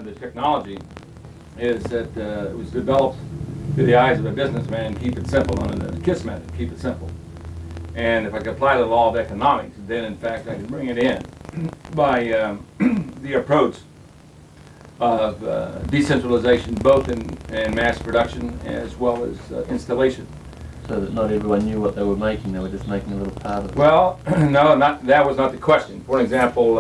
the technology is that it was developed through the eyes of a businessman, keep it simple, under the KISS method, keep it simple. And if I could apply the law of economics, then in fact I could bring it in by the approach of decentralization, both in mass production as well as installation. So that not everyone knew what they were making, they were just making a little part of it. Well, no, that was not the question. For example,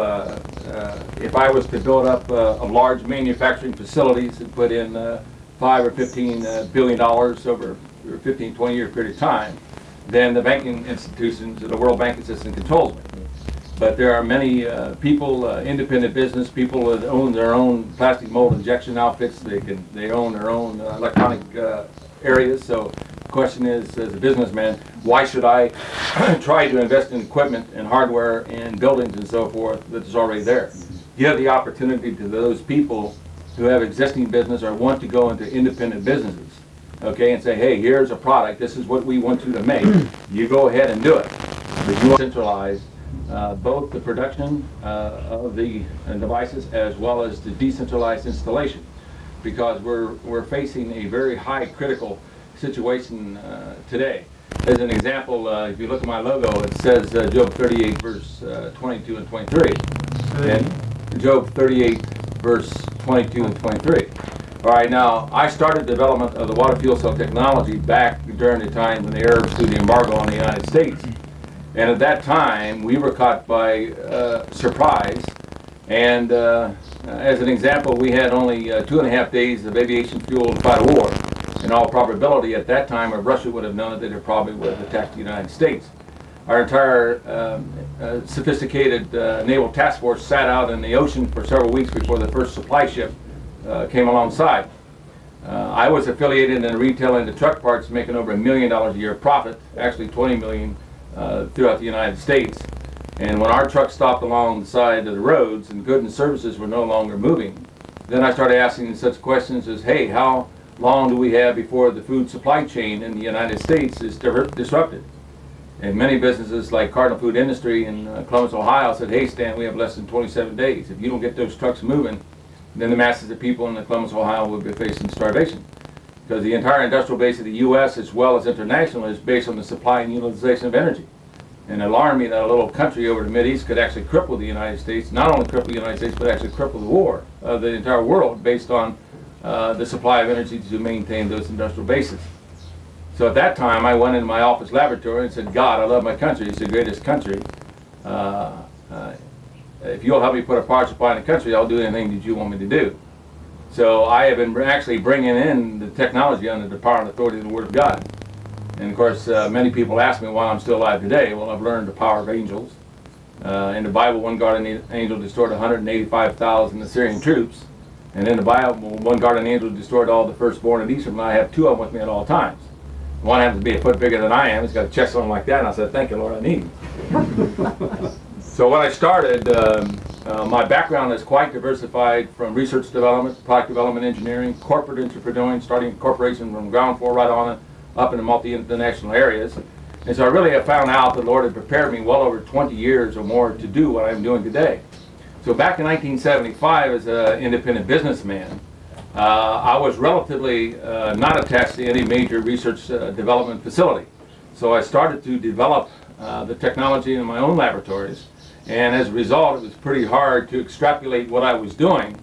if I was to build up a large manufacturing facilities and put in $5 or $15 billion over a 15, 20-year period of time, then the banking institutions, the World Banking System controls me. But there are many people, independent business people that own their own plastic mold injection outfits. They own their own electronic areas. So the question is, as a businessman, why should I try to invest in equipment and hardware and buildings and so forth that's already there? Give the opportunity to those people who have existing business or want to go into independent businesses, okay, and say, hey, here's a product, this is what we want you to make. You go ahead and do it. But you centralize both the production of the devices as well as the decentralized installation, because we're facing a very high critical situation today. As an example, if you look at my logo, it says Job 38 verse 22 and 23. And Job 38 verse 22 and 23. All right, now I started development of the water fuel cell technology back during the time when the Arabs threw the embargo on the United States. And at that time, we were caught by surprise. And as an example, we had only 2.5 days of aviation fuel to fight a war. In all probability, at that time, if Russia would have known it, they probably would have attacked the United States. Our entire sophisticated naval task force sat out in the ocean for several weeks before the first supply ship came alongside. I was affiliated in retail into truck parts, making over $1 million a year profit, actually $20 million throughout the United States. And when our trucks stopped along the side of the roads and goods and services were no longer moving, then I started asking such questions as, hey, how long do we have before the food supply chain in the United States is disrupted? And many businesses like Cardinal Food Industry in Columbus, Ohio said, hey Stan, we have less than 27 days. If you don't get those trucks moving, then the masses of people in Columbus, Ohio will be facing starvation. Because the entire industrial base of the U.S. as well as international is based on the supply and utilization of energy. And it alarmed me that a little country over the Mideast could actually cripple the United States, not only cripple the United States, but actually cripple the war of the entire world based on the supply of energy to maintain those industrial bases. So at that time, I went into my office laboratory and said, God, I love my country. It's the greatest country. If you'll help me put a power supply in the country, I'll do anything that you want me to do. So I have been actually bringing in the technology under the power and authority of the Word of God. And of course, many people ask me why I'm still alive today. Well, I've learned the power of angels. In the Bible, one guardian angel destroyed 185,000 Assyrian troops. And in the Bible, one guardian angel destroyed all the firstborn of Ephraim, and I have two of them with me at all times. One happens to be a foot bigger than I am. He's got a chest on him like that, and I said, thank you, Lord, I need him. So when I started, my background is quite diversified, from research development, product development, engineering, corporate entrepreneuring, starting a corporation from ground floor right on it, up into multi-international areas. And so I really have found out the Lord had prepared me well over 20 years or more to do what I'm doing today. So back in 1975, as an independent businessman, I was relatively not attached to any major research development facility. So I started to develop the technology in my own laboratories, and as a result, it was pretty hard to extrapolate what I was doing.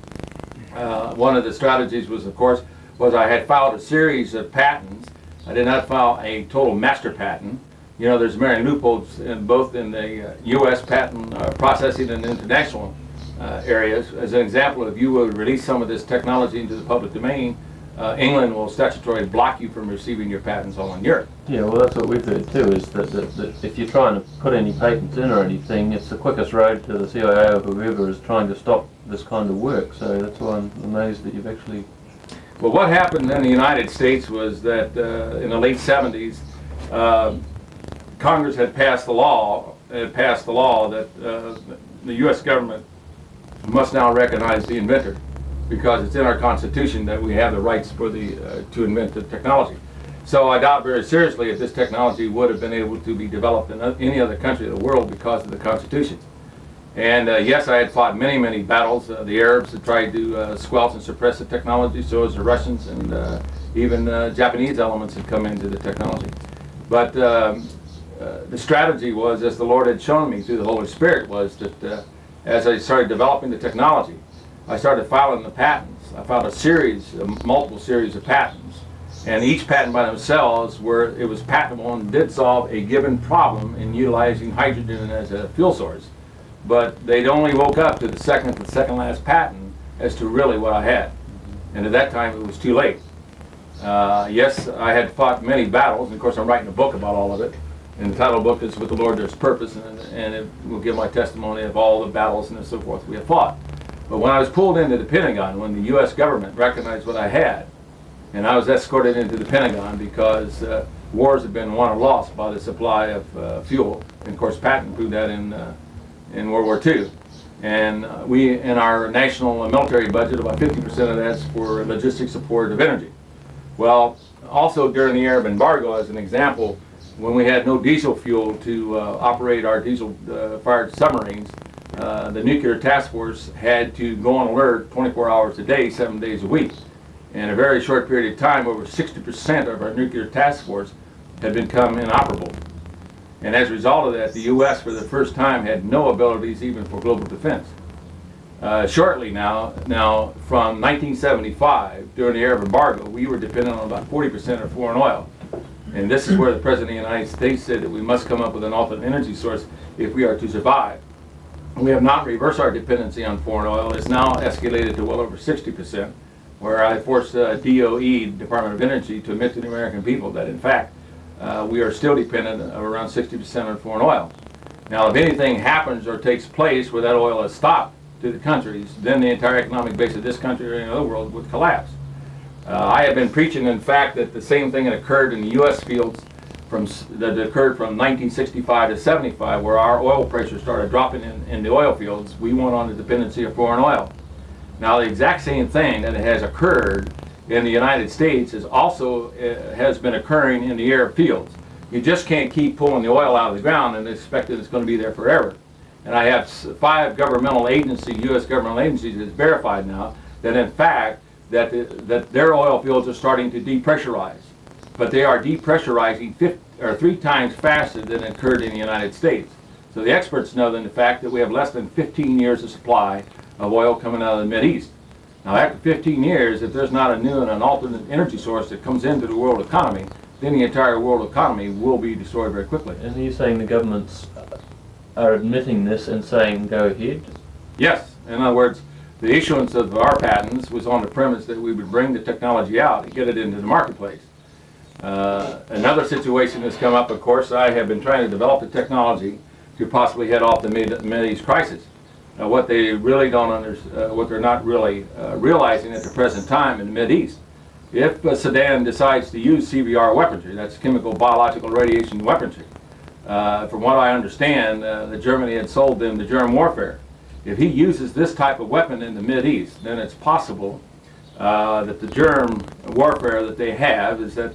One of the strategies was, of course, I had filed a series of patents. I did not file a total master patent. You know, there's many loopholes in both in the U.S. patent processing and international areas. As an example, if you would release some of this technology into the public domain, England will statutorily block you from receiving your patents all in Europe. Yeah, well, that's what we've heard too, is that if you're trying to put any patents in or anything, it's the quickest road to the CIA or whoever is trying to stop this kind of work. So that's why I'm amazed that you've actually... Well, what happened in the United States was that in the late 70s, Congress had passed the law that the U.S. government must now recognize the inventor, because it's in our Constitution that we have the rights for to invent the technology. So I doubt very seriously if this technology would have been able to be developed in any other country of the world because of the Constitution. And yes, I had fought many, many battles. The Arabs had tried to squelch and suppress the technology, so as the Russians, and even Japanese elements had come into the technology. But the strategy was, as the Lord had shown me through the Holy Spirit, was that as I started developing the technology, I started filing the patents. I filed multiple series of patents. And each patent by themselves, where it was patentable and did solve a given problem in utilizing hydrogen as a fuel source. But they'd only woke up to the second last patent as to really what I had. And at that time, it was too late. Yes, I had fought many battles, and of course I'm writing a book about all of it. And the title of the book is With the Lord There's Purpose, and it will give my testimony of all the battles and so forth we have fought. But when I was pulled into the Pentagon, when the U.S. government recognized what I had, and I was escorted into the Pentagon because wars had been won or lost by the supply of fuel. And of course, Patton proved that in World War II. And we, in our national military budget, about 50% of that's for logistic support of energy. Well, also during the Arab embargo, as an example, when we had no diesel fuel to operate our diesel-fired submarines, the Nuclear Task Force had to go on alert 24 hours a day, 7 days a week. In a very short period of time, over 60% of our Nuclear Task Force had become inoperable. And as a result of that, the U.S. for the first time had no abilities even for global defense. Shortly now from 1975, during the Arab embargo, we were dependent on about 40% of foreign oil. And this is where the President of the United States said that we must come up with an alternate energy source if we are to survive. We have not reversed our dependency on foreign oil. It's now escalated to well over 60%, where I forced DOE, Department of Energy, to admit to the American people that, in fact, we are still dependent of around 60% on foreign oil. Now, if anything happens or takes place where that oil is stopped to the countries, then the entire economic base of this country or any other world would collapse. I have been preaching, in fact, that the same thing that occurred in the U.S. fields that occurred from 1965 to 75, where our oil pressure started dropping in the oil fields, we went on the dependency of foreign oil. Now, the exact same thing that has occurred in the United States is also has been occurring in the Arab fields. You just can't keep pulling the oil out of the ground and expect that it's going to be there forever. And I have 5 governmental agencies, U.S. governmental agencies, that's verified now that, in fact, that their oil fields are starting to depressurize. But they are depressurizing 3 times faster than occurred in the United States. So the experts know that the fact that we have less than 15 years of supply of oil coming out of the Mideast. Now, after 15 years, if there's not a new and an alternate energy source that comes into the world economy, then the entire world economy will be destroyed very quickly. And are you saying the governments are admitting this and saying go ahead? Yes. In other words, the issuance of our patents was on the premise that we would bring the technology out and get it into the marketplace. Another situation has come up, of course. I have been trying to develop the technology to possibly head off the Mideast crisis. What they really don't understand, what they're not really realizing at the present time in the Mideast, if Saddam decides to use CBR weaponry, that's chemical, biological, radiation weaponry, from what I understand, that Germany had sold them the germ warfare. If he uses this type of weapon in the Mideast, then it's possible that the germ warfare that they have is that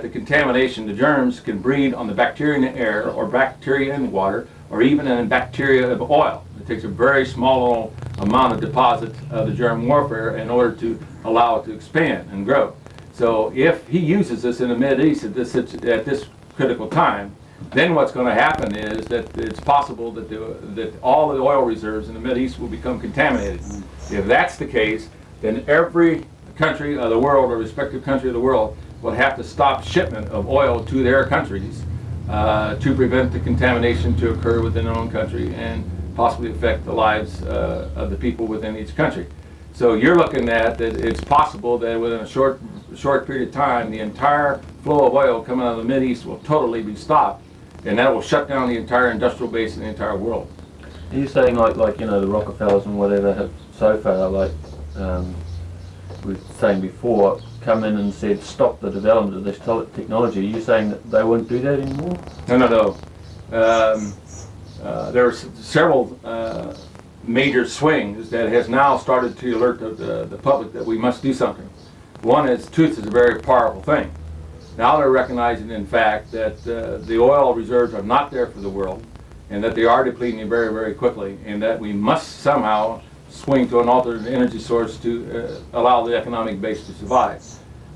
the contamination, the germs can breed on the bacteria in the air or bacteria in water or even in bacteria of oil. It takes a very small amount of deposit of the germ warfare in order to allow it to expand and grow. So if he uses this in the Mideast at this critical time, then what's going to happen is that it's possible that all the oil reserves in the Mideast will become contaminated. If that's the case, then every country of the world or respective country of the world will have to stop shipment of oil to their countries to prevent the contamination to occur within their own country and possibly affect the lives of the people within each country. So you're looking at that it's possible that within a short period of time, the entire flow of oil coming out of the Mideast will totally be stopped, and that will shut down the entire industrial base in the entire world. Are you saying like you know the Rockefellers and whatever have so far, like we were saying before, come in and said stop the development of this technology? Are you saying that they won't do that anymore? No. There are several major swings that has now started to alert the public that we must do something. One is truth is a very powerful thing. Now they're recognizing, in fact, that the oil reserves are not there for the world, and that they are depleting very, very quickly, and that we must somehow swing to an alternate energy source to allow the economic base to survive.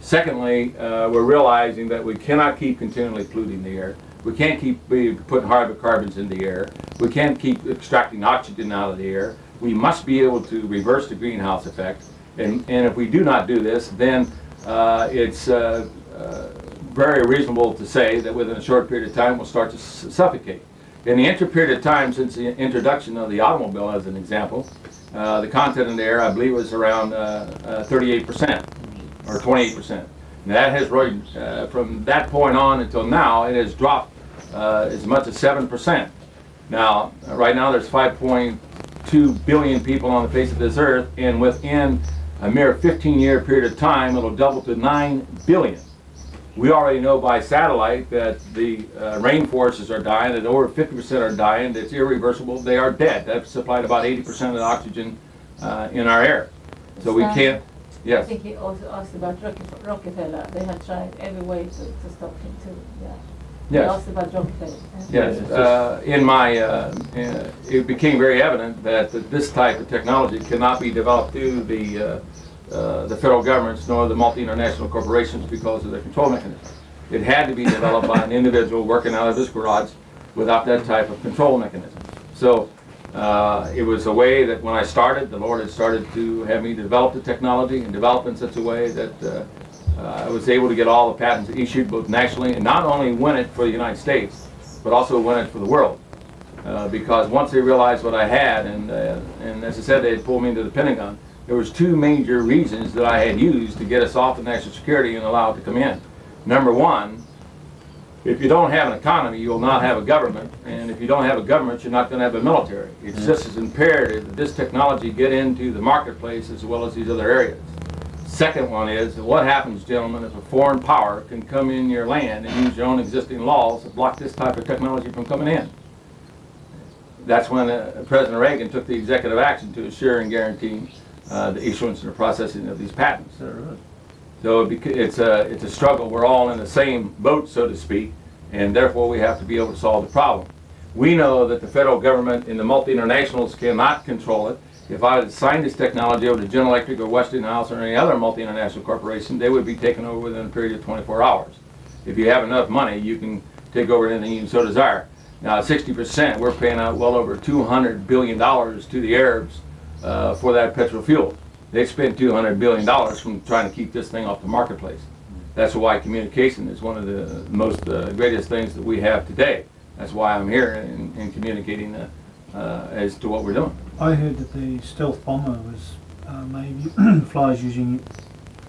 Secondly, we're realizing that we cannot keep continually polluting the air. We can't keep putting hydrocarbons in the air. We can't keep extracting oxygen out of the air. We must be able to reverse the greenhouse effect. And if we do not do this, then it's very reasonable to say that within a short period of time we'll start to suffocate. In the period of time since the introduction of the automobile, as an example, the content in the air, I believe, was around 38% or 28%. And that has from that point on until now, it has dropped as much as 7%. Now, right now, there's 5.2 billion people on the face of this earth, and within a mere 15-year period of time, it'll double to 9 billion. We already know by satellite that the rainforests are dying, that over 50% are dying, that's irreversible, they are dead. That's supplied about 80% of the oxygen in our air. So we can't, yes. I think he also asked about Rockefeller. They had tried every way to stop him too. Yeah. He Yes. asked about Rockefeller. Yes, in my, it became very evident that this type of technology cannot be developed through the federal governments nor the multi-international corporations because of their control mechanism. It had to be developed by an individual working out of his garage without that type of control mechanism. So it was a way that when I started, the Lord had started to have me develop the technology and develop in such a way that I was able to get all the patents issued both nationally and not only win it for the United States, but also win it for the world. Because once they realized what I had, and as I said, they had pulled me into the Pentagon, there was two major reasons that I had used to get us off of national security and allow it to come in. Number one, if you don't have an economy, you will not have a government, and if you don't have a government, you're not going to have a military. It's just as imperative that this technology get into the marketplace as well as these other areas. Second one is, what happens, gentlemen, if a foreign power can come in your land and use your own existing laws to block this type of technology from coming in? That's when President Reagan took the executive action to assure and guarantee the issuance and the processing of these patents. So it's a struggle. We're all in the same boat, so to speak, and therefore we have to be able to solve the problem. We know that the federal government and the multi-internationals cannot control it. If I had signed this technology over to General Electric or Westinghouse or any other multi-international corporation, they would be taken over within a period of 24 hours. If you have enough money, you can take over anything you so desire. Now, 60%, we're paying out well over $200 billion to the Arabs for that petrol fuel. They spent $200 billion from trying to keep this thing off the marketplace. That's why communication is one of the most greatest things that we have today. That's why I'm here in communicating as to what we're doing. I heard that the stealth bomber was maybe flies using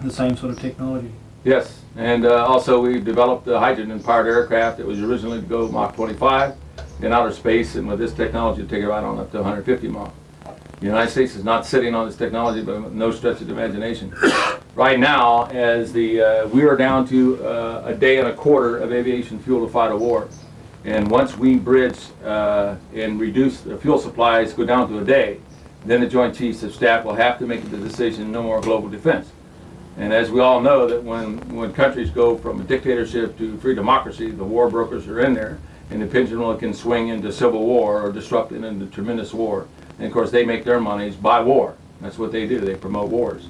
the same sort of technology. Yes, and also we've developed a hydrogen-powered aircraft that was originally to go Mach 25 in outer space, and with this technology to take it right on up to 150 Mach. The United States is not sitting on this technology, but with no stretch of the imagination. Right now, as we are down to a day and a quarter of aviation fuel to fight a war. And once we bridge and reduce the fuel supplies, go down to a day, then the Joint Chiefs of Staff will have to make the decision, no more global defense. And as we all know, that when countries go from a dictatorship to free democracy, the war brokers are in there, and the pendulum can swing into civil war or disrupt it into tremendous war. And of course, they make their monies by war. That's what they do. They promote wars.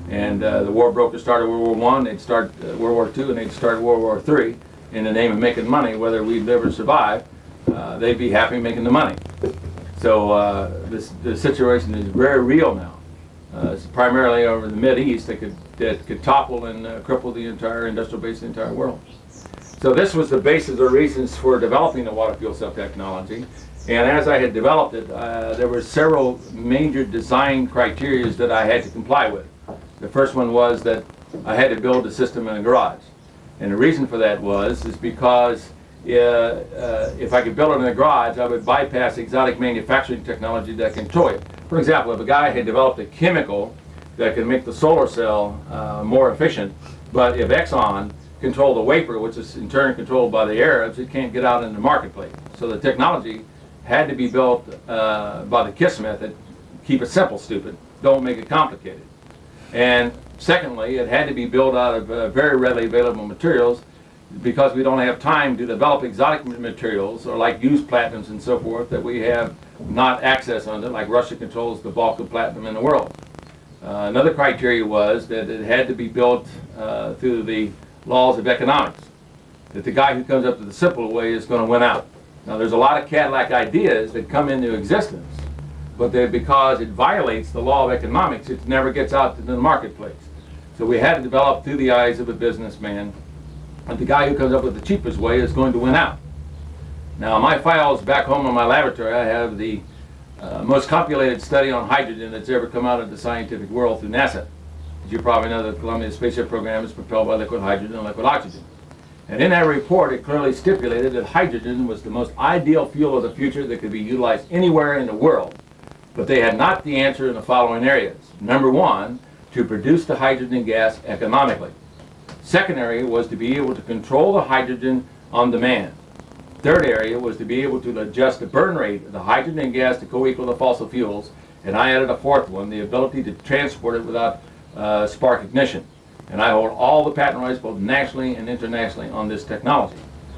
And the war brokers started World War I, they'd start World War II, and they'd start World War III. In the name of making money, whether we live or survive, they'd be happy making the money. So the situation is very real now. It's primarily over the Mideast that could topple and cripple the entire industrial base of the entire world. So this was the basis or reasons for developing the water fuel cell technology. And as I had developed it, there were several major design criteria that I had to comply with. The first one was that I had to build a system in a garage. And the reason for that is because if I could build it in a garage, I would bypass exotic manufacturing technology that can toy it. For example, if a guy had developed a chemical that can make the solar cell more efficient, but if Exxon controlled the vapor, which is in turn controlled by the Arabs, it can't get out in the marketplace. So the technology had to be built by the KISS method. Keep it simple, stupid. Don't make it complicated. And secondly, it had to be built out of very readily available materials, because we don't have time to develop exotic materials or like used platinums and so forth that we have not access under, like Russia controls the bulk of platinum in the world. Another criteria was that it had to be built through the laws of economics, that the guy who comes up with the simple way is going to win out. Now there's a lot of Cadillac ideas that come into existence, but because it violates the law of economics, it never gets out to the marketplace. So we had to develop through the eyes of a businessman, and the guy who comes up with the cheapest way is going to win out. Now my files back home in my laboratory, I have the most compilated study on hydrogen that's ever come out of the scientific world through NASA. As you probably know, the Columbia spaceship program is propelled by liquid hydrogen and liquid oxygen. And in that report, it clearly stipulated that hydrogen was the most ideal fuel of the future that could be utilized anywhere in the world. But they had not the answer in the following areas. Number one, to produce the hydrogen gas economically. Second area was to be able to control the hydrogen on demand. Third area was to be able to adjust the burn rate of the hydrogen gas to co-equal the fossil fuels. And I added a fourth one, the ability to transport it without spark ignition. And I hold all the patent rights both nationally and internationally on this technology.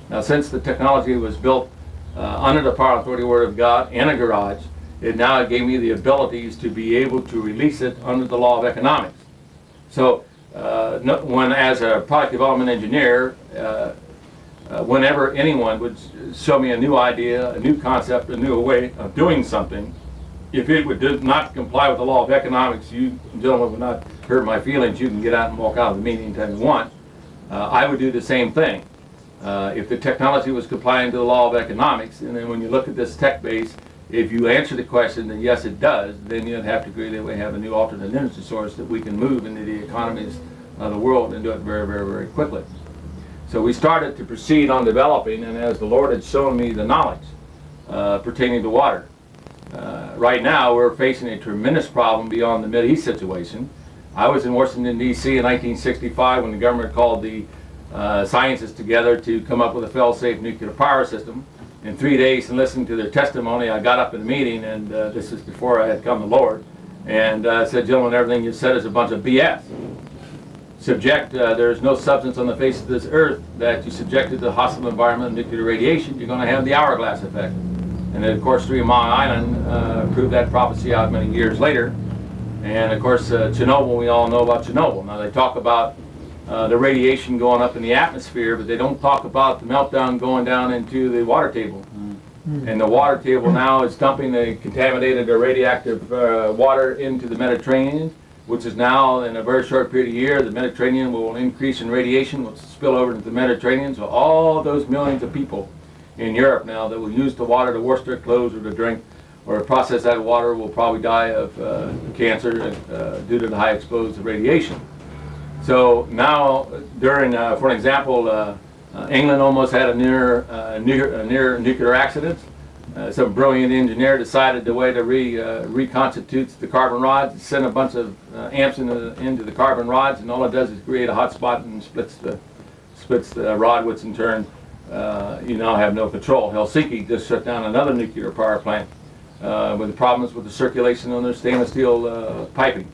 Now since the technology was built under the power authority word of God in a garage, it now gave me the abilities to be able to release it under the law of economics. So when as a product development engineer, whenever anyone would show me a new idea, a new concept, a new way of doing something, if it did not comply with the law of economics, you gentlemen would not hurt my feelings. You can get out and walk out of the meeting anytime you want. I would do the same thing. If the technology was complying to the law of economics, and then when you look at this tech base, if you answer the question that yes it does, then you'd have to agree that we have a new alternate energy source that we can move into the economies of the world and do it very, very, very quickly. So we started to proceed on developing, and as the Lord had shown me the knowledge pertaining to water. Right now we're facing a tremendous problem beyond the Mideast situation. I was in Washington, D.C. in 1965 when the government called the scientists together to come up with a fail-safe nuclear power system. In 3 days, and listening to their testimony, I got up in the meeting, and this is before I had come to the Lord, and said, gentlemen, everything you said is a bunch of BS. There is no substance on the face of this earth that you subjected to the hostile environment of nuclear radiation, you're going to have the hourglass effect. And then, of course, 3 Mile Island proved that prophecy out many years later. And, of course, Chernobyl, we all know about Chernobyl. Now, they talk about the radiation going up in the atmosphere, but they don't talk about the meltdown going down into the water table. And the water table now is dumping the contaminated or radioactive water into the Mediterranean, which is now, in a very short period of year, the Mediterranean will increase in radiation, will spill over into the Mediterranean. So all those millions of people in Europe now that will use the water to wash their clothes or to drink or to process that water will probably die of cancer due to the high exposure to radiation. So now, during, for an example, England almost had a near nuclear accident. Some brilliant engineer decided the way to reconstitute the carbon rods, send a bunch of amps into the carbon rods, and all it does is create a hot spot and splits the rod, which in turn you now have no control. Helsinki just shut down another nuclear power plant with problems with the circulation on their stainless steel piping.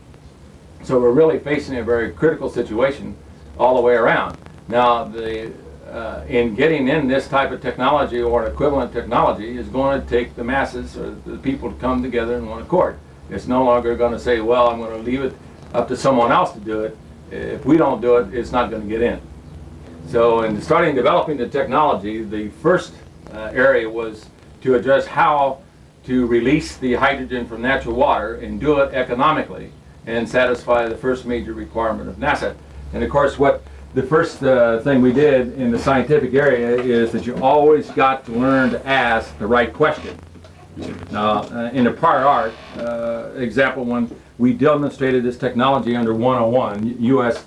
So we're really facing a very critical situation all the way around. Now, in getting in this type of technology or an equivalent technology is going to take the masses or the people to come together in one accord. It's no longer going to say, well, I'm going to leave it up to someone else to do it. If we don't do it, it's not going to get in. So in starting developing the technology, the first area was to address how to release the hydrogen from natural water and do it economically and satisfy the first major requirement of NASA. And of course, what the first thing we did in the scientific area is that you always got to learn to ask the right question. Now, in the prior art, example, when we demonstrated this technology under 101, U.S.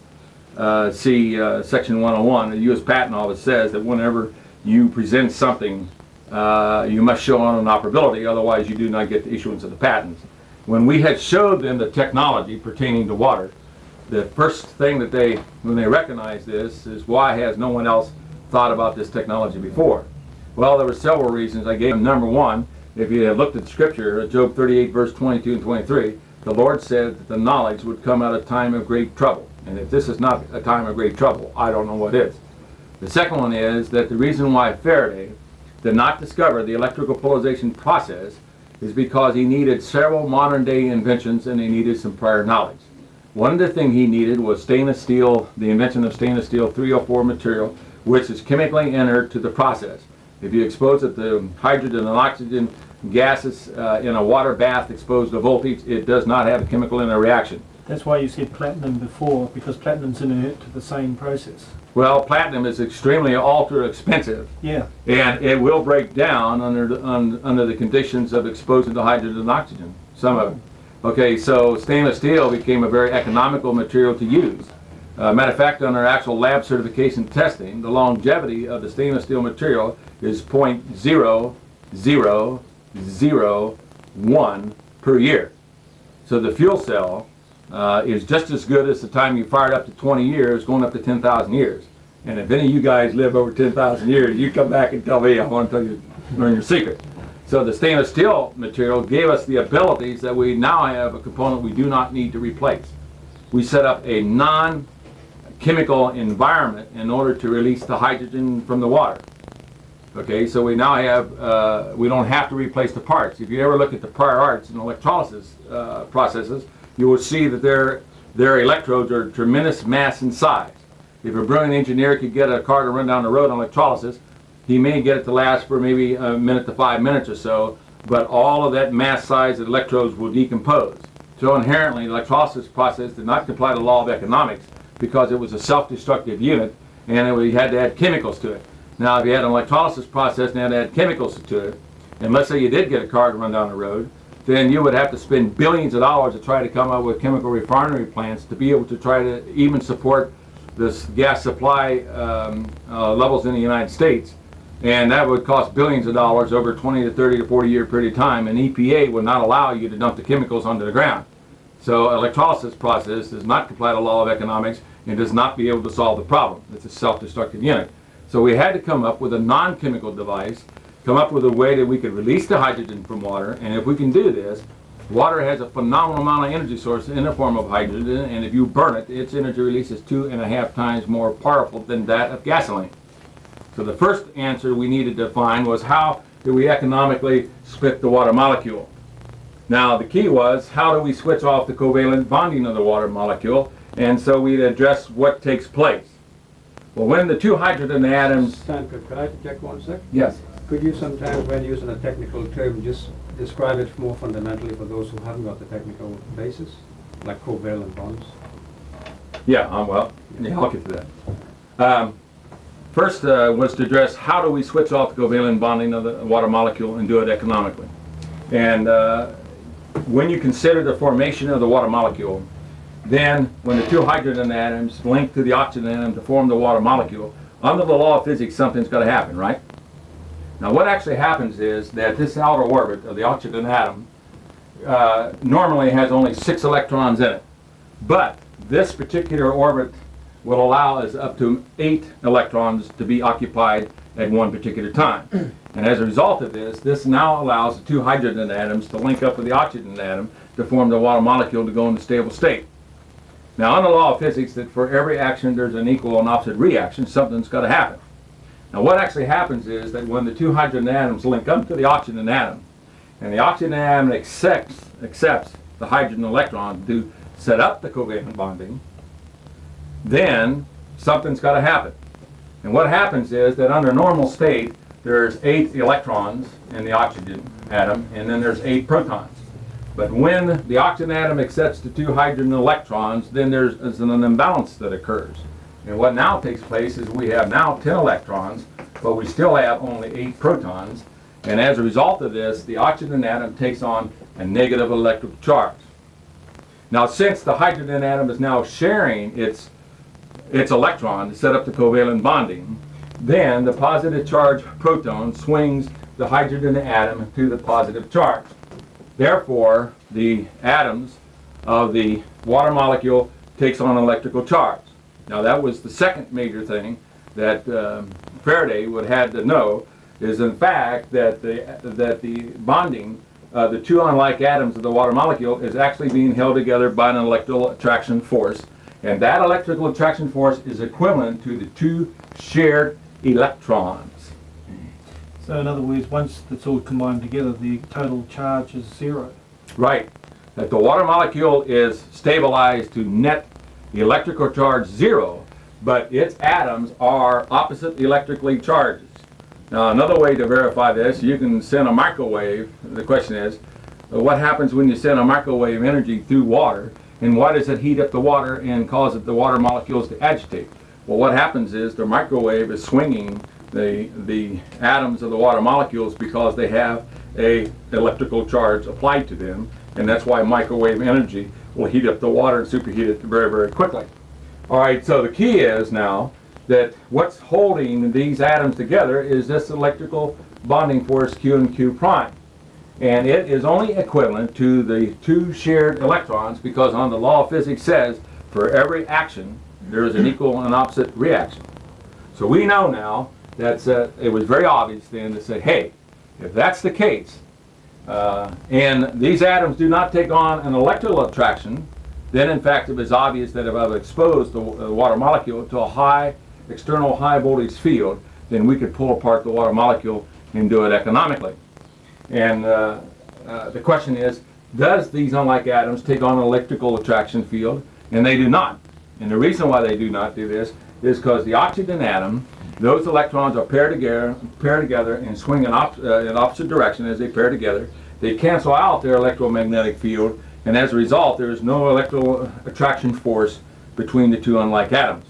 Section 101, the U.S. Patent Office says that whenever you present something, you must show unoperability, otherwise you do not get the issuance of the patents. When we had showed them the technology pertaining to water, the first thing that when they recognized this, is why has no one else thought about this technology before? Well, there were several reasons. I gave them number one. If you had looked at Scripture, Job 38, verse 22 and 23, the Lord said that the knowledge would come at a time of great trouble. And if this is not a time of great trouble, I don't know what is. The second one is that the reason why Faraday did not discover the electrical polarization process is because he needed several modern day inventions and he needed some prior knowledge. One of the things he needed was stainless steel, the invention of stainless steel 304 material, which is chemically inert to the process. If you expose it to hydrogen and oxygen gases in a water bath exposed to voltage, it does not have a chemical interaction. That's why you said platinum before, because platinum's inert to the same process. Well, platinum is extremely ultra expensive, Yeah. and it will break down under the conditions of exposing to hydrogen and oxygen, some of it. Okay, so stainless steel became a very economical material to use. Matter of fact, on our actual lab certification testing, the longevity of the stainless steel material is 0.0001 per year. So the fuel cell is just as good as the time you fired up to 20 years, going up to 10,000 years. And if any of you guys live over 10,000 years, you come back and tell me, I want to tell you, learn your secret. So the stainless steel material gave us the abilities that we now have a component we do not need to replace. We set up a non-chemical environment in order to release the hydrogen from the water. Okay, so we now have, we don't have to replace the parts. If you ever look at the prior arts and electrolysis processes, you will see that their electrodes are tremendous mass and size. If a brilliant engineer could get a car to run down the road on electrolysis, he may get it to last for maybe a minute to 5 minutes or so, but all of that mass size of electrodes will decompose. So inherently, the electrolysis process did not comply to the law of economics because it was a self-destructive unit and we had to add chemicals to it. Now, if you had an electrolysis process and had to add chemicals to it, and let's say you did get a car to run down the road, then you would have to spend billions of dollars to try to come up with chemical refinery plants to be able to try to even support this gas supply levels in the United States. And that would cost billions of dollars over a 20 to 30 to 40 year period of time, and EPA would not allow you to dump the chemicals onto the ground. So electrolysis process does not comply to the law of economics and does not be able to solve the problem. It's a self-destructive unit. So we had to come up with a non-chemical device, come up with a way that we could release the hydrogen from water, and if we can do this, water has a phenomenal amount of energy source in the form of hydrogen, and if you burn it, its energy release is 2.5 times more powerful than that of gasoline. So the first answer we needed to find was how do we economically split the water molecule? Now the key was how do we switch off the covalent bonding of the water molecule, and so we address what takes place. Well, when the two hydrogen atoms... Stan, could I interject 1 sec? Yes. Could you sometimes, when using a technical term, just describe it more fundamentally for those who haven't got the technical basis, like covalent bonds? Yeah, well, yeah, I'll get to that. First was to address how do we switch off the covalent bonding of the water molecule and do it economically. And when you consider the formation of the water molecule, then when the two hydrogen atoms link to the oxygen atom to form the water molecule, under the law of physics, something's got to happen, right? Now what actually happens is that this outer orbit of the oxygen atom normally has only 6 electrons in it. But this particular orbit will allow us up to 8 electrons to be occupied at one particular time. And as a result of this, this now allows the two hydrogen atoms to link up with the oxygen atom to form the water molecule to go into stable state. Now, on the law of physics, that for every action there's an equal and opposite reaction, something's got to happen. Now, what actually happens is that when the two hydrogen atoms link up to the oxygen atom, and the oxygen atom accepts the hydrogen electron to set up the covalent bonding, then something's got to happen. And what happens is that under normal state, there's 8 electrons in the oxygen atom, and then there's 8 protons. But when the oxygen atom accepts the 2 hydrogen electrons, then there's an imbalance that occurs. And what now takes place is we have now 10 electrons, but we still have only 8 protons. And as a result of this, the oxygen atom takes on a negative electrical charge. Now, since the hydrogen atom is now sharing its electron to set up the covalent bonding, then the positive charge proton swings the hydrogen atom to the positive charge. Therefore, the atoms of the water molecule takes on electrical charge. Now, that was the second major thing that Faraday would have to know, is in fact that the bonding, the two unlike atoms of the water molecule is actually being held together by an electrical attraction force. And that electrical attraction force is equivalent to the two shared electrons. So in other words, once it's all combined together, the total charge is 0. Right. That the water molecule is stabilized to net electrical charge 0, but its atoms are opposite electrically charged. Now, another way to verify this, you can send a microwave. The question is, what happens when you send a microwave energy through water, and why does it heat up the water and cause the water molecules to agitate? Well, what happens is the microwave is swinging the atoms of the water molecules because they have a electrical charge applied to them, and that's why microwave energy will heat up the water and superheat it very, very quickly. All right, so the key is now that what's holding these atoms together is this electrical bonding force Q and Q prime. And it is only equivalent to the two shared electrons, because on the law of physics says for every action there is an equal and opposite reaction. So we know now that it was very obvious then to say, hey, if that's the case, and these atoms do not take on an electrical attraction, then in fact it was obvious that if I've exposed the water molecule to a external high voltage field, then we could pull apart the water molecule and do it economically. And the question is, does these unlike atoms take on an electrical attraction field? And they do not. And the reason why they do not do this is because the oxygen atom, those electrons are paired together and swing in opposite direction as they pair together. They cancel out their electromagnetic field, and as a result, there is no electrical attraction force between the two unlike atoms.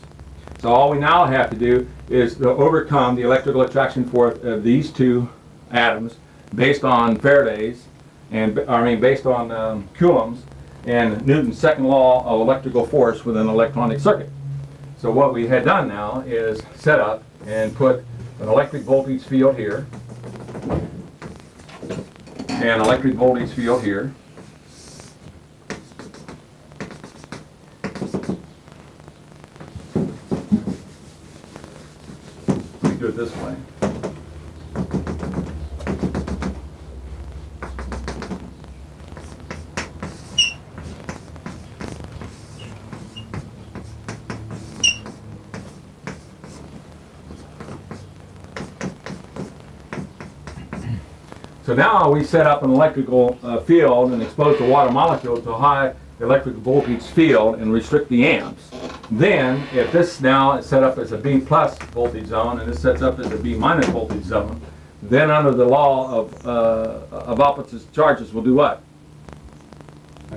So all we now have to do is to overcome the electrical attraction force of these two atoms based on Faraday's, based on Coulomb's and Newton's second law of electrical force with an electronic circuit. So what we had done now is set up and put an electric voltage field here, and electric voltage field here. We do it this way. So now we set up an electrical field and expose the water molecule to a high electric voltage field and restrict the amps. Then, if this now is set up as a B plus voltage zone and this sets up as a B minus voltage zone, then under the law of opposite charges will do what?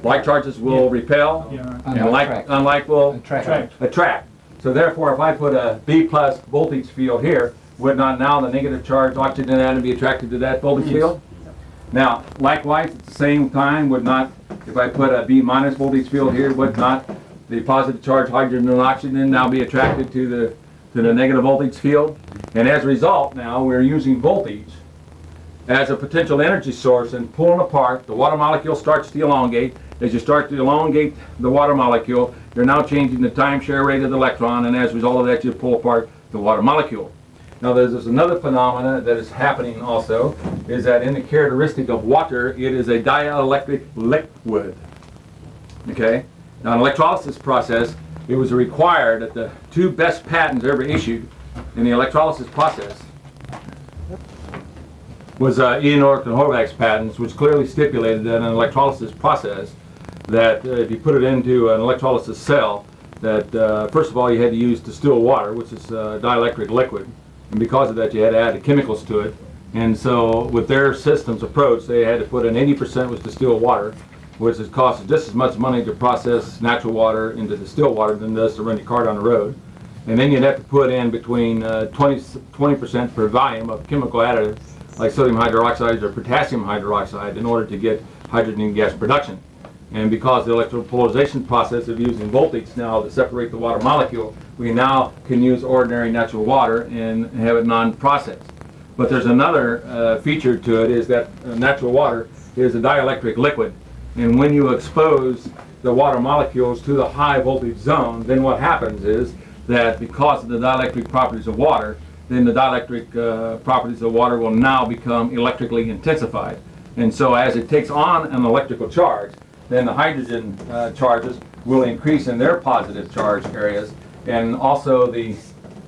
Like charges will repel, Yeah, right. and unlike will Attract. attract. So therefore, if I put a B plus voltage field here, would not now the negative charge oxygen atom be attracted to that voltage Yes. field? Now, likewise, at the same time, would not, if I put a B minus voltage field here, would not the positive charge hydrogen and oxygen now be attracted to the negative voltage field? And as a result, now we're using voltage as a potential energy source and pulling apart. The water molecule starts to elongate. As you start to elongate the water molecule, you're now changing the timeshare rate of the electron, and as a result of that, you pull apart the water molecule. Now there's another phenomena that is happening also, is that in the characteristic of water, it is a dielectric liquid. Okay? Now in the electrolysis process, it was required that the two best patents ever issued in the electrolysis process was Ian Orrick and Horvath's patents, which clearly stipulated that in an electrolysis process, that if you put it into an electrolysis cell, that first of all you had to use distilled water, which is a dielectric liquid. And because of that, you had to add the chemicals to it. And so with their systems approach, they had to put in 80% was distilled water, which has cost just as much money to process natural water into distilled water than it does to run your car down the road. And then you'd have to put in between 20% per volume of chemical additive, like sodium hydroxide or potassium hydroxide, in order to get hydrogen gas production. And because the electropolarization process of using voltage now to separate the water molecule, we now can use ordinary natural water and have it non-processed. But there's another feature to it, is that natural water is a dielectric liquid. And when you expose the water molecules to the high voltage zone, then what happens is that because of the dielectric properties of water, then the dielectric properties of water will now become electrically intensified. And so as it takes on an electrical charge, then the hydrogen charges will increase in their positive charge areas, and also the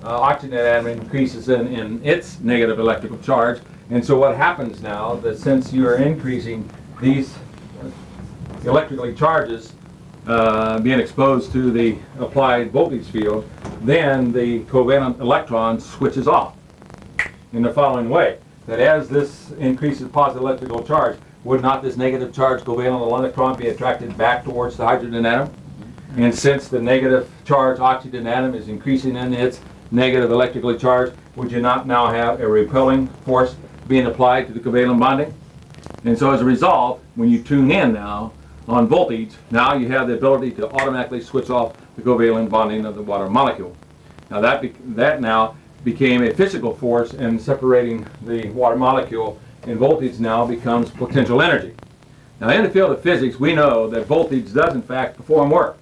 oxygen atom increases in its negative electrical charge. And so what happens now, that since you are increasing these electrically charges being exposed to the applied voltage field, then the covalent electron switches off in the following way, that as this increases positive electrical charge, would not this negative charge covalent electron be attracted back towards the hydrogen atom? And since the negative charge oxygen atom is increasing in its negative electrically charged, would you not now have a repelling force being applied to the covalent bonding? And so as a result, when you tune in now on voltage, now you have the ability to automatically switch off the covalent bonding of the water molecule. Now that now became a physical force in separating the water molecule, and voltage now becomes potential energy. Now in the field of physics, we know that voltage does in fact perform work.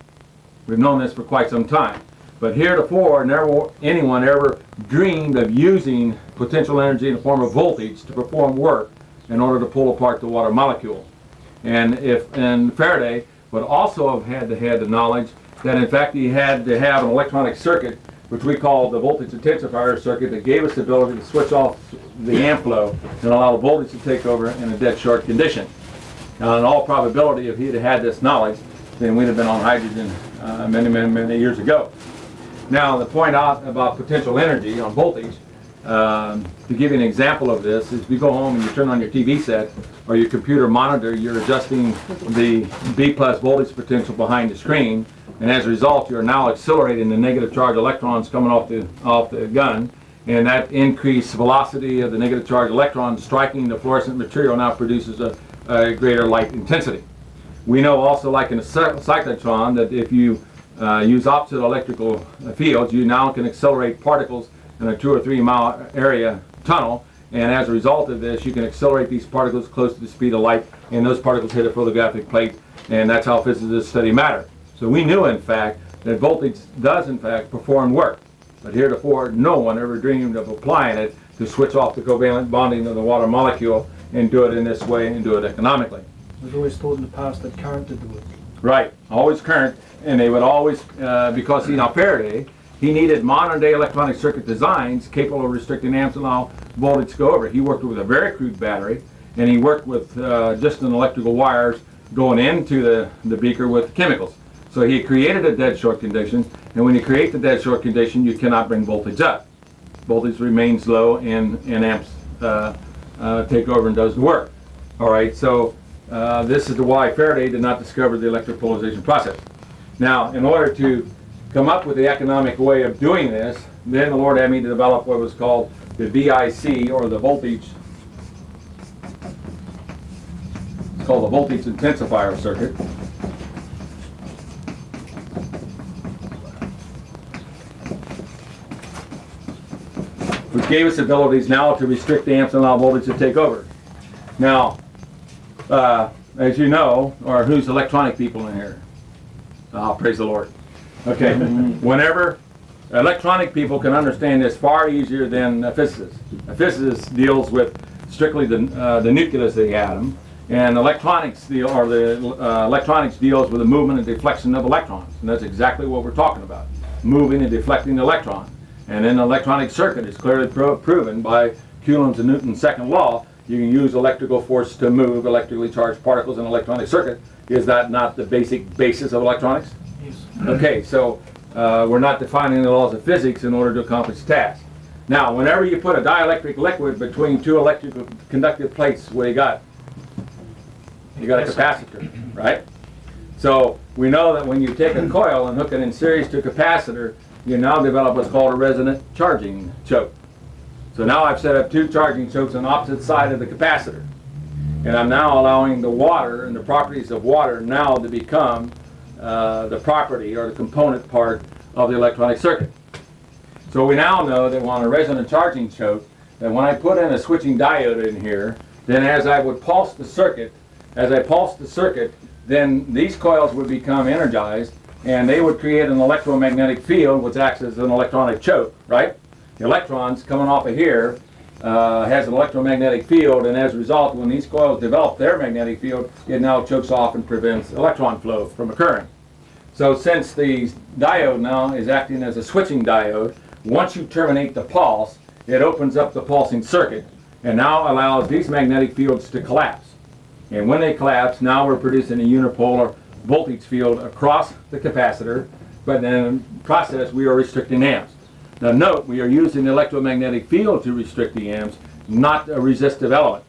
We've known this for quite some time. But heretofore, never anyone ever dreamed of using potential energy in the form of voltage to perform work in order to pull apart the water molecule. And Faraday would also have had to have the knowledge that in fact he had to have an electronic circuit, which we call the voltage intensifier circuit, that gave us the ability to switch off the amp flow and allow the voltage to take over in a dead short condition. Now in all probability, if he'd had this knowledge, then we'd have been on hydrogen many years ago. Now the point out about potential energy on voltage, to give you an example of this, is if you go home and you turn on your TV set or your computer monitor, you're adjusting the B plus voltage potential behind the screen, and as a result you're now accelerating the negative charge electrons coming off the gun, and that increased velocity of the negative charge electrons striking the fluorescent material now produces a greater light intensity. We know also, like in a cyclotron, that if you use opposite electrical fields, you now can accelerate particles in a 2 or 3 mile area tunnel, and as a result of this you can accelerate these particles close to the speed of light, and those particles hit a photographic plate, and that's how physicists study matter. So we knew in fact that voltage does in fact perform work, but heretofore no one ever dreamed of applying it to switch off the covalent bonding of the water molecule and do it in this way and do it economically. It was always thought in the past that current did the work. Right, always current, and they would always, because now Faraday, he needed modern day electronic circuit designs capable of restricting amps and allow voltage to go over. He worked with a very crude battery, and he worked with just an electrical wires going into the beaker with chemicals. So he created a dead short condition, and when you create the dead short condition, you cannot bring voltage up. Voltage remains low, and amps take over and does the work. All right, so this is why Faraday did not discover the electric polarization process. Now, in order to come up with the economic way of doing this, then the Lord had me to develop what was called the VIC, or the voltage. It's called the voltage intensifier circuit. Which gave us abilities now to restrict the amps and allow voltage to take over. Now, as you know, or who's electronic people in here? Praise the Lord. Okay, whenever electronic people can understand this far easier than a physicist. A physicist deals with strictly the nucleus of the atom, and electronics deals with the movement and deflection of electrons, and that's exactly what we're talking about, moving and deflecting the electron. And in the electronic circuit, it's clearly proven by Coulomb's and Newton's second law, you can use electrical force to move electrically charged particles in an electronic circuit. Is that not the basic basis of electronics? Yes. Okay, so we're not defining the laws of physics in order to accomplish the task. Now, whenever you put a dielectric liquid between two electrical conductive plates, what do you got? You got a capacitor, right? So we know that when you take a coil and hook it in series to a capacitor, you now develop what's called a resonant charging choke. So now I've set up two charging chokes on the opposite side of the capacitor. And I'm now allowing the water and the properties of water now to become the property or the component part of the electronic circuit. So we now know that on a resonant charging choke, that when I put in a switching diode in here, then as I would pulse the circuit, then these coils would become energized, and they would create an electromagnetic field which acts as an electronic choke, right? The electrons coming off of here has an electromagnetic field, and as a result, when these coils develop their magnetic field, it now chokes off and prevents electron flow from occurring. So since the diode now is acting as a switching diode, once you terminate the pulse, it opens up the pulsing circuit and now allows these magnetic fields to collapse. And when they collapse, now we're producing a unipolar voltage field across the capacitor, but then in the process we are restricting amps. Now note, we are using the electromagnetic field to restrict the amps, not a resistive element.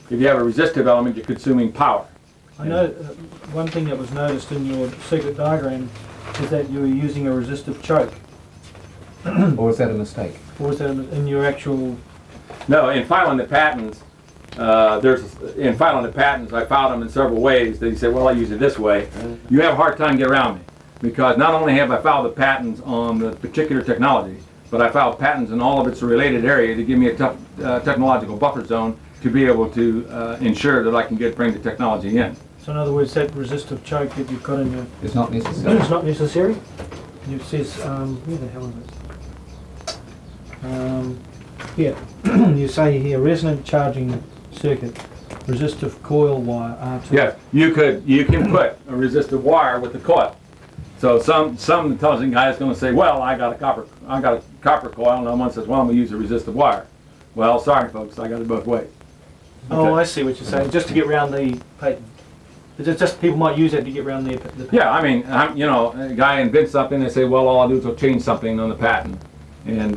If you have a resistive element, you're consuming power. I know one thing that was noticed in your circuit diagram is that you were using a resistive choke. Or is that a mistake? Or is that in your actual... No, in filing the patents, I filed them in several ways. They said, well, I use it this way. You have a hard time getting around me, because not only have I filed the patents on the particular technology, but I filed patents in all of its related area to give me a technological buffer zone to be able to ensure that I can bring the technology in. So in other words, that resistive choke that you've got in your... It's not necessary. It's not necessary? It says, where the hell is it? Here, you say here, resonant charging circuit, resistive coil wire, R2. Yes, you can put a resistive wire with the coil. So some intelligent guy is going to say, well, I got a copper coil, and one says, well, I'm going to use a resistive wire. Well, sorry folks, I got it both ways. Oh, Okay. I see what you're saying, just to get around the patent. It's just people might use that to get around the patent. Yeah, I mean, a guy invents something, they say, well, all I'll do is I'll change something on the patent and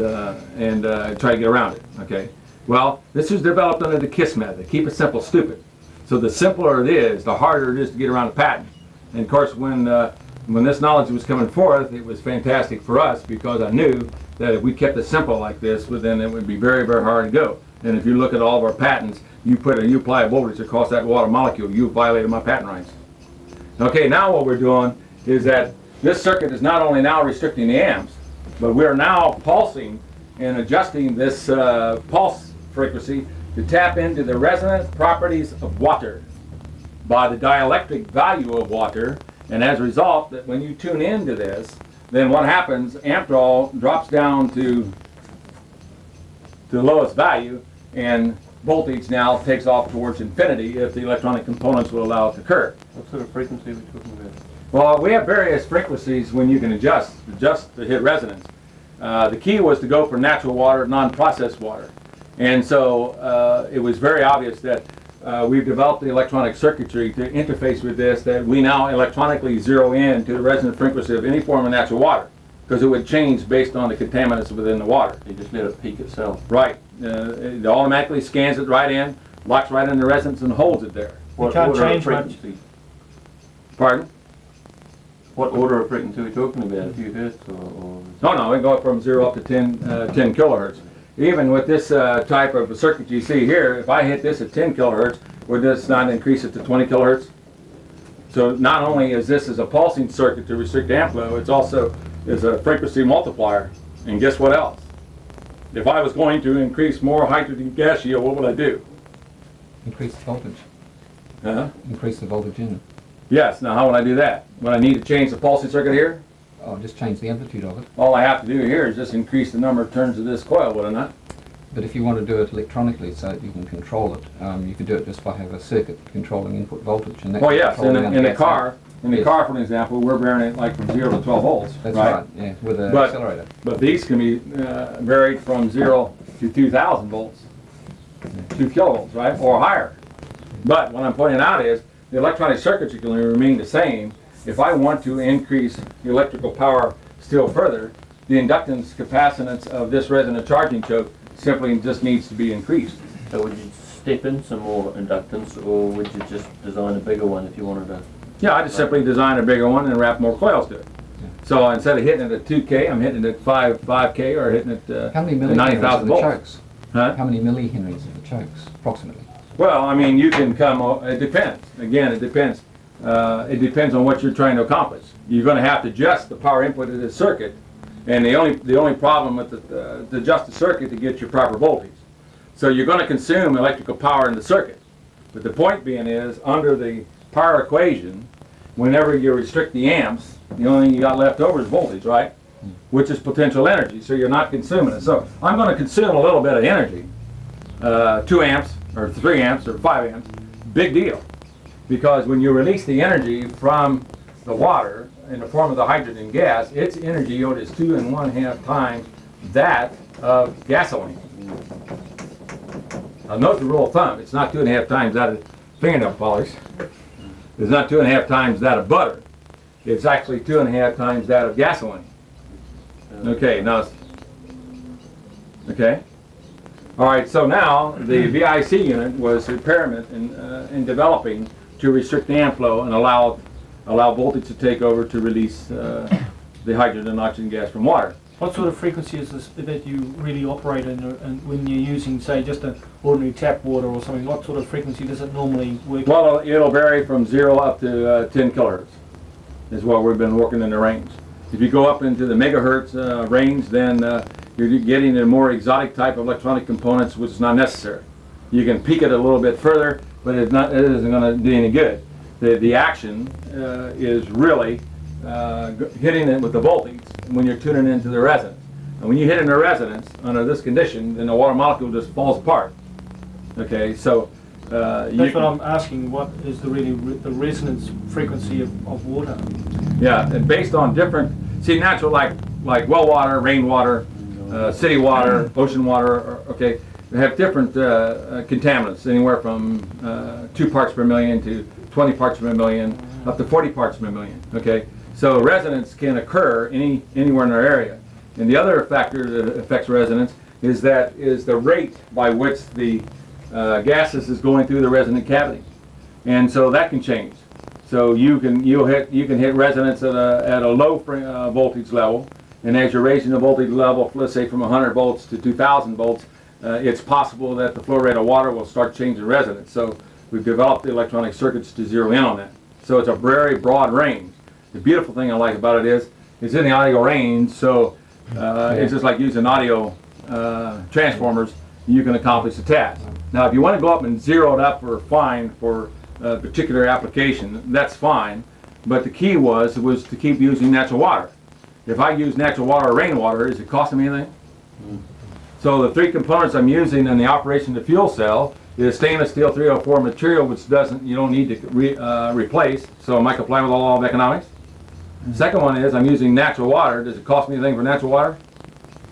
try to get around it, okay? Well, this was developed under the KISS method, keep it simple, stupid. So the simpler it is, the harder it is to get around a patent. And of course, when this knowledge was coming forth, it was fantastic for us, because I knew that if we kept it simple like this, well, then it would be very, very hard to go. And if you look at all of our patents, you apply a voltage across that water molecule, you violated my patent rights. Okay, now what we're doing is that this circuit is not only now restricting the amps, but we're now pulsing and adjusting this pulse frequency to tap into the resonance properties of water by the dielectric value of water. And as a result, that when you tune into this, then what happens, amp draw drops down to the lowest value, and voltage now takes off towards infinity if the electronic components will allow it to occur. What sort of frequency are we talking about? Well, we have various frequencies when you can adjust to hit resonance. The key was to go for natural water, non-processed water. And so it was very obvious that we've developed the electronic circuitry to interface with this, that we now electronically zero in to the resonant frequency of any form of natural water, because it would change based on the contaminants within the water. You just let it peak itself. Right. It automatically scans it right in, locks right in the resonance, and holds it there. You can't order of change much. frequency? Pardon? What order of frequency are we talking about? A few hertz or... No, we go from 0 up to 10 kilohertz. Even with this type of circuit you see here, if I hit this at 10 kilohertz, would this not increase it to 20 kilohertz? So not only is this as a pulsing circuit to restrict amp flow, it's also is a frequency multiplier. And guess what else? If I was going to increase more hydrogen gas yield, what would I do? Increase the voltage. Huh? Increase the voltage in it. Yes, now how would I do that? Would I need to change the pulsing circuit here? Oh, just change the amplitude of it. All I have to do here is just increase the number of turns of this coil, would I not? But if you want to do it electronically so that you can control it, you could do it just by having a circuit controlling input voltage. And that Oh yes, control in the gas car, out. for an example, we're varying it like from 0 to 12 volts, That's right, yeah, with an accelerator. But these can be varied from 0 to 2,000 volts, 2 kilovolts, right, or higher. But what I'm pointing out is the electronic circuitry can remain the same. If I want to increase the electrical power still further, the inductance capacitance of this resonant charging choke simply just needs to be increased. So would you step in some more inductance, or would you just design a bigger one if you wanted to? Yeah, I just simply design a bigger one and wrap more coils to it. So instead of hitting it at 2K, I'm hitting it at 5K, or hitting it How many at millihenries 90,000 are the volts. chokes? Huh? How many millihenries are the chokes, approximately? Well, I mean, you can come, it depends. Again, it depends. It depends on what you're trying to accomplish. You're going to have to adjust the power input of the circuit, and the only problem with to adjust the circuit to get your proper voltage. So you're going to consume electrical power in the circuit. But the point being is, under the power equation, whenever you restrict the amps, the only thing you got left over is voltage, right? Which is potential energy, so you're not consuming it. So I'm going to consume a little bit of energy, 2 amps, or 3 amps, or 5 amps, big deal. Because when you release the energy from the water, in the form of the hydrogen gas, its energy yield is 2.5 times that of gasoline. Now note the rule of thumb, it's not 2.5 times that of fingernail polish. It's not 2.5 times that of butter. It's actually 2.5 times that of gasoline. Okay, now, okay. All right, so now the VIC unit was experiment in developing to restrict the amp flow and allow voltage to take over to release the hydrogen and oxygen gas from water. What sort of frequency is this that you really operate in, and when you're using, say, just an ordinary tap water or something? What sort of frequency does it normally work? Well, it'll vary from 0 up to 10 kilohertz is what we've been working in the range. If you go up into the megahertz range, then you're getting a more exotic type of electronic components, which is not necessary. You can peak it a little bit further, but it isn't going to do any good. The action is really hitting it with the voltage when you're tuning into the resonance. And when you hit in the resonance under this condition, then the water molecule just falls apart. Okay, so That's what I'm asking. What is the resonance frequency of water? Yeah, and based on different, see, natural like well water, rainwater, city water, ocean water, okay, they have different contaminants, anywhere from 2 parts per million to 20 parts per million, up to 40 parts per million. Okay, so resonance can occur anywhere in our area. And the other factor that affects resonance is the rate by which the gases is going through the resonant cavity, and so that can change. So you can hit resonance at a low voltage level, and as you're raising the voltage level, let's say from 100 volts to 2,000 volts, it's possible that the flow rate of water will start changing resonance. So we've developed the electronic circuits to zero in on that. So it's a very broad range. The beautiful thing I like about it is it's in the audio range, so it's just like using audio transformers. You can accomplish the task. Now, if you want to go up and zero it up or fine for a particular application, that's fine. But the key was to keep using natural water. If I use natural water or rainwater, is it costing me anything? So the 3 components I'm using in the operation of the fuel cell is stainless steel 304 material, which you don't need to replace. So am I complying with all law of economics? Second one is I'm using natural water. Does it cost me anything for natural water?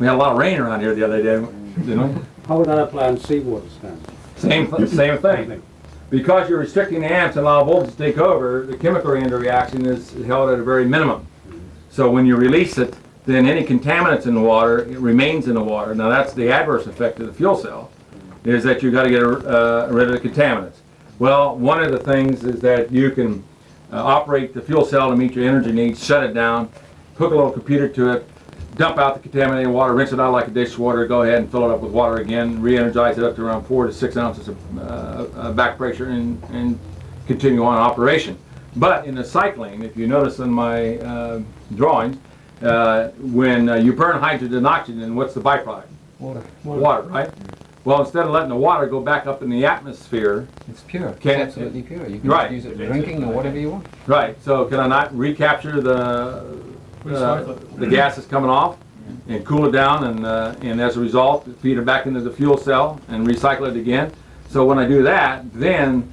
We had a lot of rain around here the other day, didn't we? How would that apply on seawater stands? Same thing. Because you're restricting the amps and allow voltage to take over, the chemical end of the reaction is held at a very minimum. So when you release it, then any contaminants in the water, it remains in the water. Now that's the adverse effect of the fuel cell, is that you've got to get rid of the contaminants. Well, one of the things is that you can operate the fuel cell to meet your energy needs, shut it down, hook a little computer to it, dump out the contaminated water, rinse it out like a dishwater, go ahead and fill it up with water again, re-energize it up to around 4 to 6 ounces of back pressure and continue on operation. But in the cycling, if you notice in my drawings, when you burn hydrogen and oxygen, what's the byproduct? Water, right? Well, instead of letting the water go back up in the atmosphere, It's pure. It's absolutely pure. You can Right. use it for drinking or whatever you want. right, so can I not recapture the gases coming off and cool it down, and as a result feed it back into the fuel cell and recycle it again? So when I do that, then